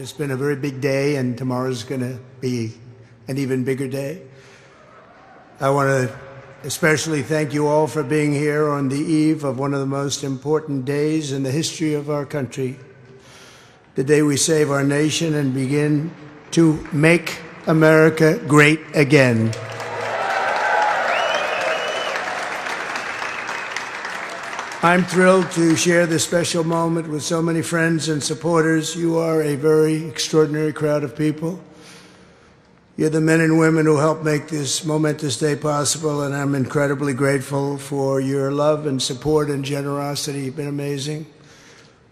It's been a very big day, and tomorrow's going to be an even bigger day. I want to especially thank you all for being here on the eve of one of the most important days in the history of our country, the day we save our nation and begin to make America great again. I'm thrilled to share this special moment with so many friends and supporters. You are a very extraordinary crowd of people. You're the men and women who helped make this momentous day possible, and I'm incredibly grateful for your love and support and generosity. You've been amazing.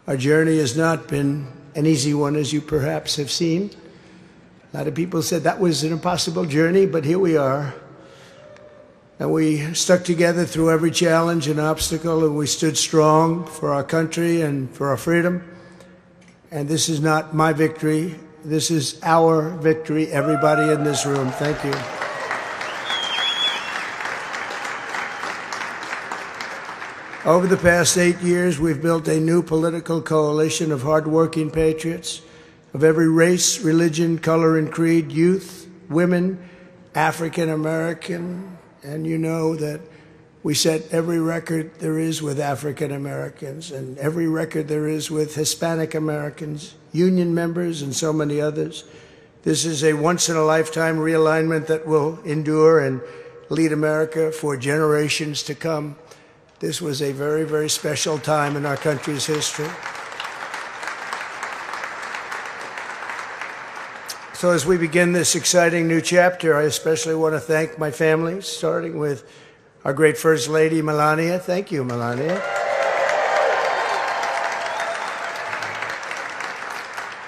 Our journey has not been an easy one, as you perhaps have seen. A lot of people said that was an impossible journey, but here we are. And we stuck together through every challenge and obstacle, and we stood strong for our country and for our freedom. And this is not my victory. This is our victory, everybody in this room. Thank you. Over the past 8 years, we've built a new political coalition of hardworking patriots of every race, religion, color, and creed, youth, women, African American. And you know that we set every record there is with African Americans and every record there is with Hispanic Americans, union members, and so many others. This is a once-in-a-lifetime realignment that will endure and lead America for generations to come. This was a very, very special time in our country's history. So as we begin this exciting new chapter, I especially want to thank my family, starting with our great First Lady, Melania. Thank you, Melania.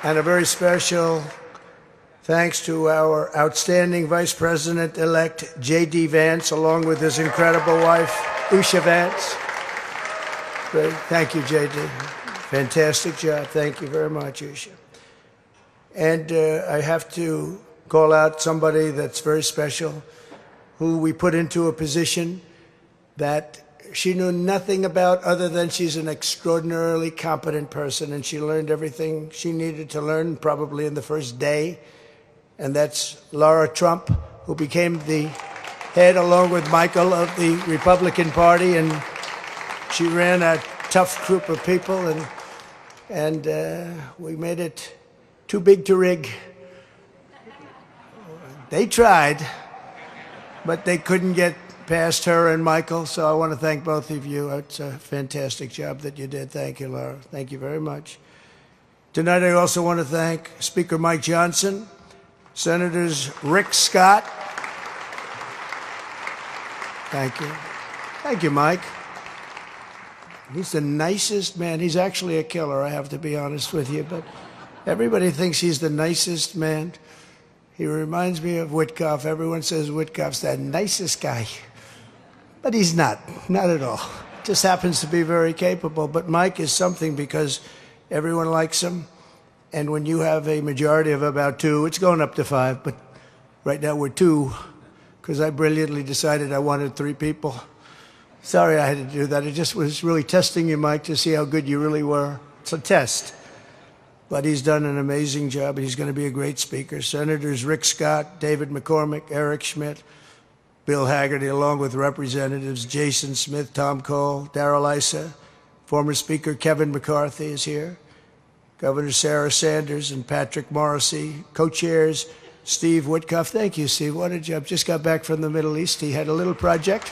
And a very special thanks to our outstanding Vice President-elect, J.D. Vance, along with his incredible wife, Usha Vance. Great. Thank you, J.D. Fantastic job. Thank you very much, Usha. And I have to call out somebody that's very special, who we put into a position that she knew nothing about other than she's an extraordinarily competent person, and she learned everything she needed to learn probably in the first day. And that's Laura Trump, who became the head, along with Michael, of the Republican Party. And she ran a tough group of people, and we made it too big to rig. They tried, but they couldn't get past her and Michael, so I want to thank both of you. It's a fantastic job that you did. Thank you, Laura. Thank you very much. Tonight, I also want to thank Speaker Mike Johnson, Senators Rick Scott. Thank you. Thank you, Mike. He's the nicest man. He's actually a killer, I have to be honest with you, but everybody thinks he's the nicest man. He reminds me of Witkoff. Everyone says Witkoff's the nicest guy. But he's not at all. Just happens to be very capable. But Mike is something because everyone likes him. And when you have a majority of about 2, it's going up to 5, but right now we're 2, because I brilliantly decided I wanted 3 people. Sorry I had to do that. It just was really testing you, Mike, to see how good you really were. It's a test. But he's done an amazing job, and he's going to be a great speaker. Senators Rick Scott, David McCormick, Eric Schmidt, Bill Hagerty, along with Representatives Jason Smith, Tom Cole, Darrell Issa. Former Speaker Kevin McCarthy is here. Governor Sarah Sanders and Patrick Morrissey. Co-chairs Steve Witkoff. Thank you, Steve. What a job. Just got back from the Middle East. He had a little project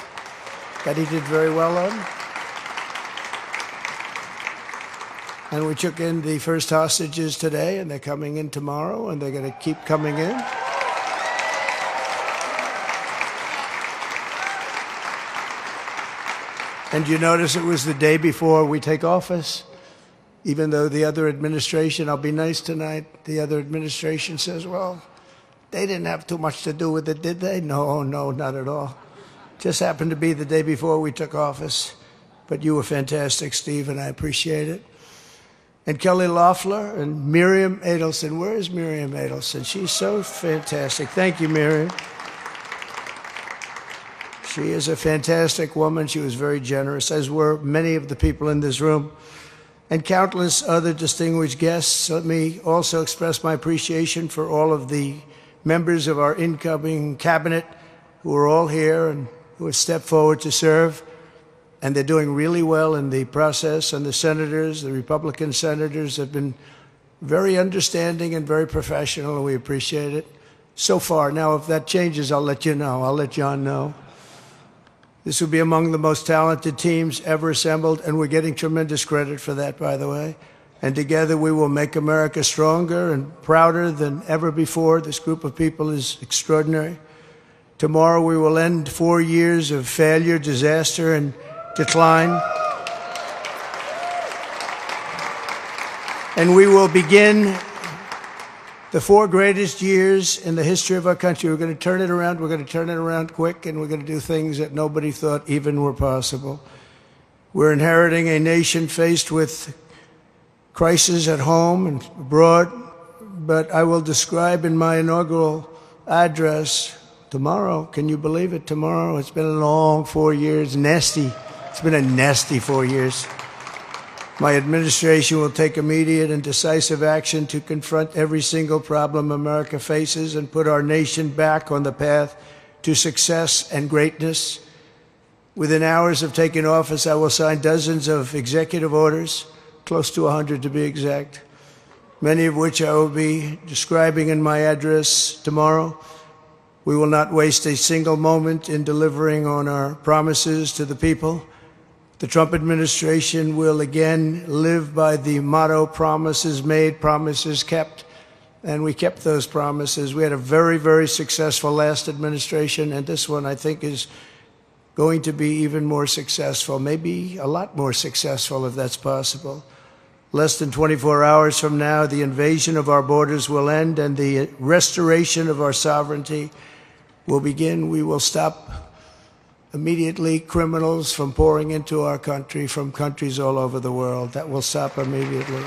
that he did very well on. And we took in the first hostages today, and they're coming in tomorrow, and they're going to keep coming in. And you notice it was the day before we take office, even though the other administration, I'll be nice tonight, the other administration says, well, they didn't have too much to do with it, did they? No, not at all. Just happened to be the day before we took office. But you were fantastic, Steve, and I appreciate it. And Kelly Loeffler and Miriam Adelson. Where is Miriam Adelson? She's so fantastic. Thank you, Miriam. She is a fantastic woman. She was very generous, as were many of the people in this room. and countless other distinguished guests. Let me also express my appreciation for all of the members of our incoming cabinet who are all here and who have stepped forward to serve. And they're doing really well in the process. And the senators, the Republican senators, have been very understanding and very professional, and we appreciate it so far. Now, if that changes, I'll let you know. I'll let John know. This will be among the most talented teams ever assembled, and we're getting tremendous credit for that, by the way. And together we will make America stronger and prouder than ever before. This group of people is extraordinary. Tomorrow we will end 4 years of failure, disaster, and decline. And we will begin the 4 greatest years in the history of our country. We're going to turn it around. We're going to turn it around quick, and we're going to do things that nobody thought even were possible. We're inheriting a nation faced with crises at home and abroad, but I will describe in my inaugural address tomorrow. Can you believe it? Tomorrow. It's been a long 4 years. Nasty. It's been a nasty 4 years. My administration will take immediate and decisive action to confront every single problem America faces and put our nation back on the path to success and greatness. Within hours of taking office, I will sign dozens of executive orders, close to 100 to be exact, many of which I will be describing in my address tomorrow. We will not waste a single moment in delivering on our promises to the people. The Trump administration will again live by the motto, promises made, promises kept, and we kept those promises. We had a very, very successful last administration, and this one, I think, is going to be even more successful, maybe a lot more successful if that's possible. Less than 24 hours from now, the invasion of our borders will end and the restoration of our sovereignty will begin. We will stop immediately criminals from pouring into our country from countries all over the world. That will stop immediately.